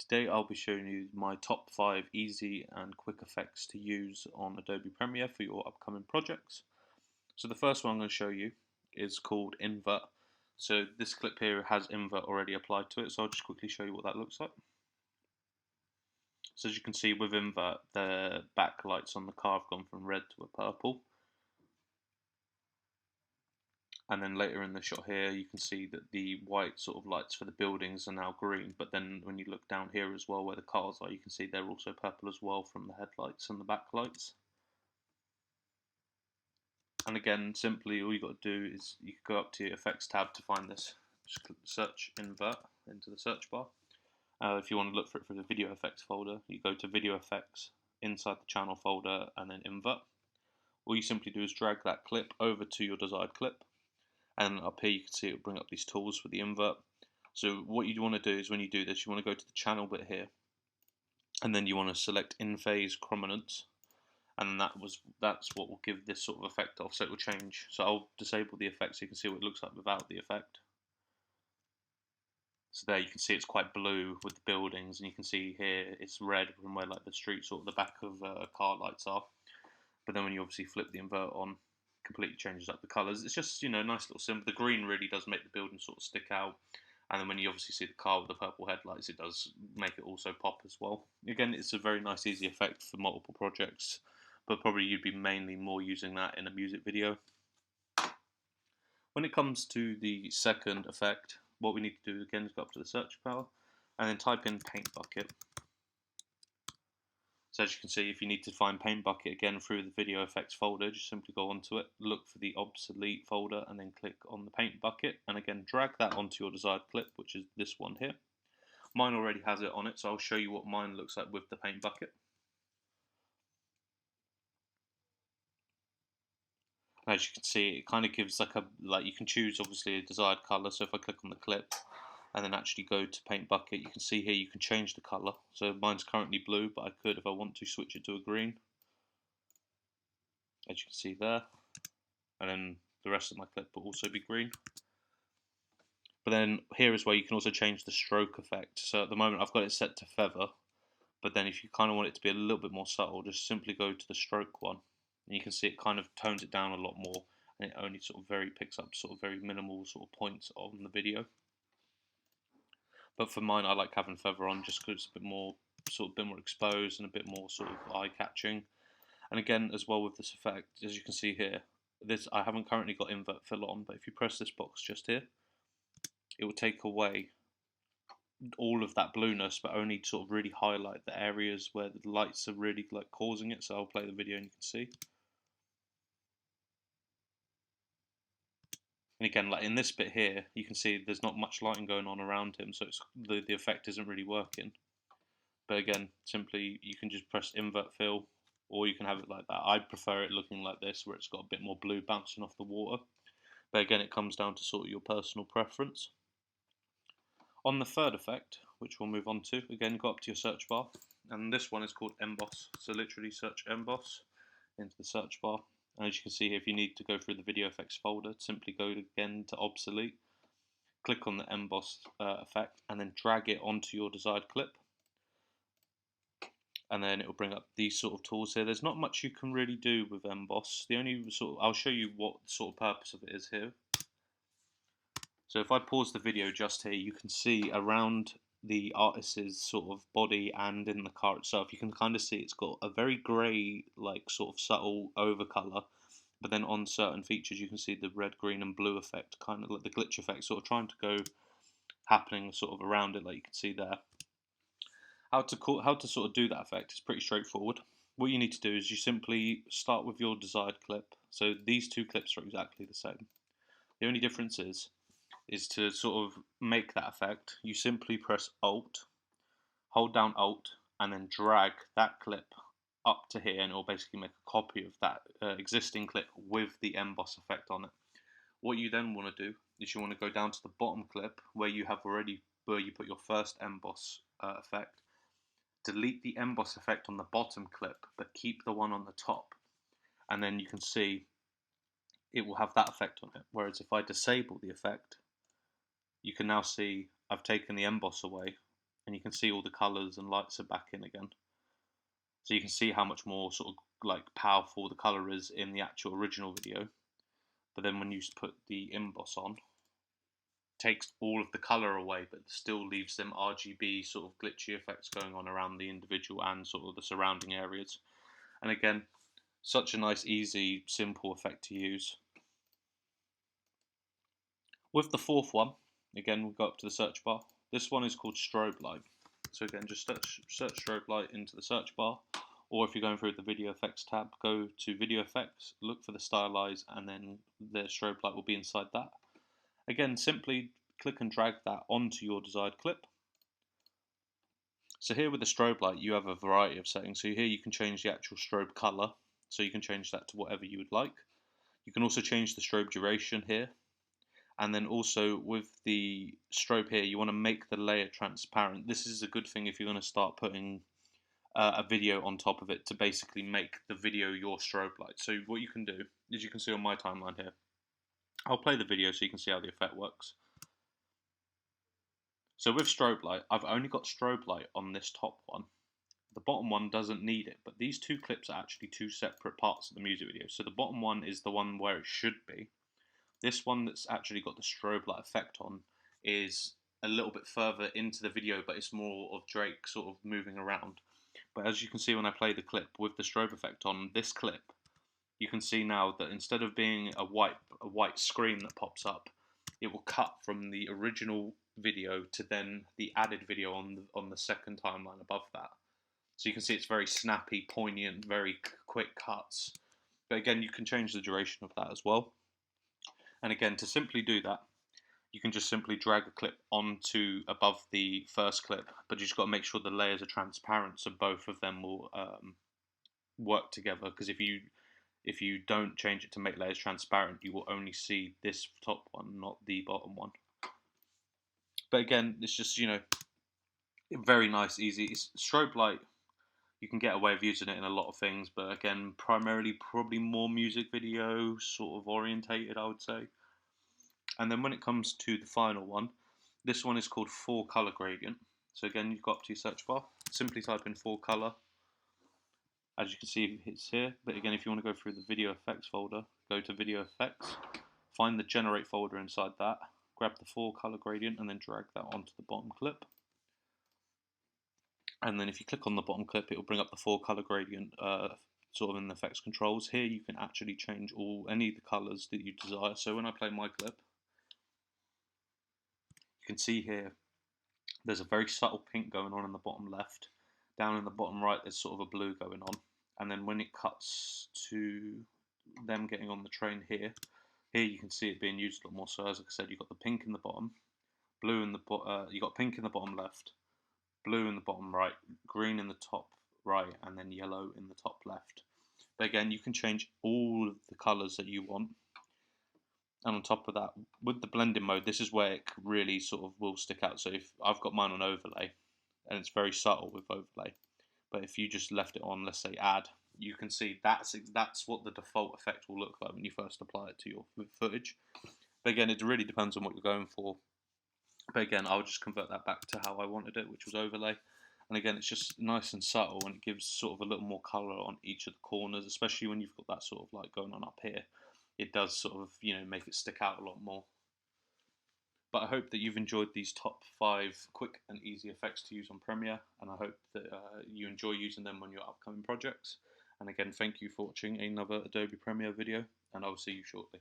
Today I'll be showing you my top 5 easy and quick effects to use on Adobe Premiere for your upcoming projects. So the first one I'm going to show you is called Invert. So this clip here has Invert already applied to it, so I'll just quickly show you what that looks like. So as you can see with Invert, the backlights on the car have gone from red to a purple. And then later in the shot here, you can see that the white sort of lights for the buildings are now green. But then when you look down here as well, where the cars are, you can see they're also purple as well from the headlights and the backlights. And again, simply all you got to do is you can go up to your Effects tab to find this. Just click search Invert into the search bar. If you want to look for it through the Video Effects folder, you go to Video Effects inside the Channel folder and then Invert. All you simply do is drag that clip over to your desired clip. And up here you can see it will bring up these tools for the invert. So what you want to do is when you do this, you want to go to the channel bit here, and then you want to select in phase chrominance, and that's what will give this sort of effect off. So it will change. So I'll disable the effect so you can see what it looks like without the effect. So there you can see it's quite blue with the buildings, and you can see here it's red from where like the streets or the back of car lights are. But then when you obviously flip the invert on, completely changes up the colours. It's just, nice little symbol. The green really does make the building sort of stick out. And then when you obviously see the car with the purple headlights, it does make it also pop as well. Again, it's a very nice, easy effect for multiple projects, but probably you'd be mainly more using that in a music video. When it comes to the second effect, what we need to do again is go up to the search bar and then type in Paint Bucket. So as you can see, if you need to find Paint Bucket again through the Video Effects folder, just simply go onto it, look for the Obsolete folder, and then click on the Paint Bucket, and again drag that onto your desired clip, which is this one here. Mine already has it on it, so I'll show you what mine looks like with the Paint Bucket. As you can see, it kind of gives like you can choose obviously a desired color. So if I click on the clip and then actually go to Paint Bucket, you can see here you can change the color. So mine's currently blue, but I could, if I want to, switch it to a green, as you can see there, and then the rest of my clip will also be green. But then here is where you can also change the stroke effect. So at the moment I've got it set to feather, but then if you kind of want it to be a little bit more subtle, just simply go to the stroke one, and you can see it kind of tones it down a lot more, and it only sort of picks up sort of very minimal sort of points on the video. But for mine, I like having feather on just because it's a bit more exposed and a bit more sort of eye-catching. And again, as well with this effect, as you can see here, I haven't currently got invert fill on, but if you press this box just here, it will take away all of that blueness, but only sort of really highlight the areas where the lights are really like causing it. So I'll play the video and you can see. And again, like in this bit here, you can see there's not much lighting going on around him, so the effect isn't really working. But again, simply you can just press invert fill, or you can have it like that. I prefer it looking like this, where it's got a bit more blue bouncing off the water. But again, it comes down to sort of your personal preference. On the third effect, which we'll move on to, again, go up to your search bar, and this one is called Emboss. So literally search Emboss into the search bar. And as you can see here, if you need to go through the Video Effects folder, simply go again to Obsolete, click on the Emboss effect, and then drag it onto your desired clip. And then it will bring up these sort of tools here. There's not much you can really do with Emboss. The only I'll show you what sort of purpose of it is here. So if I pause the video just here, you can see around the artist's sort of body and in the car itself, you can kind of see it's got a very grey, like sort of subtle overcolour. But then on certain features, you can see the red, green, and blue effect, kind of like the glitch effect, sort of trying to go happening sort of around it, like you can see there. How to sort of do that effect is pretty straightforward. What you need to do is you simply start with your desired clip. So these two clips are exactly the same. The only difference is to sort of make that effect, you simply press Alt, hold down Alt, and then drag that clip up to here, and it will basically make a copy of that existing clip with the emboss effect on it. What you then want to do is you want to go down to the bottom clip where you put your first emboss effect, delete the emboss effect on the bottom clip, but keep the one on the top, and then you can see it will have that effect on it. Whereas if I disable the effect, you can now see I've taken the emboss away, and you can see all the colours and lights are back in again. So you can see how much more sort of like powerful the colour is in the actual original video. But then when you put the emboss on, takes all of the colour away, but still leaves them RGB sort of glitchy effects going on around the individual and sort of the surrounding areas. And again, such a nice, easy, simple effect to use. With the fourth one, again, we'll go up to the search bar. This one is called Strobe Light. So again, just search Strobe Light into the search bar, or if you're going through the Video Effects tab, go to Video Effects, look for the Stylize, and then the Strobe Light will be inside that. Again, simply click and drag that onto your desired clip. So here with the Strobe Light, you have a variety of settings. So here you can change the actual strobe color, so you can change that to whatever you would like. You can also change the strobe duration here. And then also with the strobe here, you want to make the layer transparent. This is a good thing if you're going to start putting a video on top of it to basically make the video your strobe light. So what you can do, as you can see on my timeline here, I'll play the video so you can see how the effect works. So with strobe light, I've only got strobe light on this top one. The bottom one doesn't need it, but these two clips are actually two separate parts of the music video. So the bottom one is the one where it should be. This one that's actually got the strobe light effect on is a little bit further into the video, but it's more of Drake sort of moving around. But as you can see when I play the clip with the strobe effect on this clip, you can see now that instead of being a white screen that pops up, it will cut from the original video to then the added video on the second timeline above that. So you can see it's very snappy, poignant, very quick cuts. But again, you can change the duration of that as well. And again, to simply do that, you can just simply drag a clip onto above the first clip, but you just got to make sure the layers are transparent so both of them will work together. Because if you don't change it to make layers transparent, you will only see this top one, not the bottom one. But again, it's just, you know, very nice, easy. It's strobe light. You can get away with using it in a lot of things, but again, primarily probably more music video sort of orientated, I would say. And then when it comes to the final one, this one is called 4-color gradient. So again, you've got up to your search bar, simply type in 4-color. As you can see, it's here. But again, if you want to go through the video effects folder, go to video effects, find the generate folder inside that, grab the 4-color gradient, and then drag that onto the bottom clip. And then if you click on the bottom clip, it will bring up the 4-color gradient sort of in the effects controls. Here you can actually change any of the colors that you desire. So when I play my clip, you can see here there's a very subtle pink going on in the bottom left. Down in the bottom right, there's sort of a blue going on. And then when it cuts to them getting on the train here you can see it being used a lot more. So as I said, you've got the pink in the bottom, blue in the you got pink in the bottom left, blue in the bottom right, green in the top right, and then yellow in the top left. But again, you can change all of the colours that you want. And on top of that, with the blending mode, this is where it really sort of will stick out. So if I've got mine on overlay, and it's very subtle with overlay, but if you just left it on, let's say add, you can see that's what the default effect will look like when you first apply it to your footage. But again, it really depends on what you're going for. But again, I'll just convert that back to how I wanted it, which was overlay. And again, it's just nice and subtle, and it gives sort of a little more colour on each of the corners, especially when you've got that sort of like going on up here. It does sort of, you know, make it stick out a lot more. But I hope that you've enjoyed these top 5 quick and easy effects to use on Premiere, and I hope that you enjoy using them on your upcoming projects. And again, thank you for watching another Adobe Premiere video, and I will see you shortly.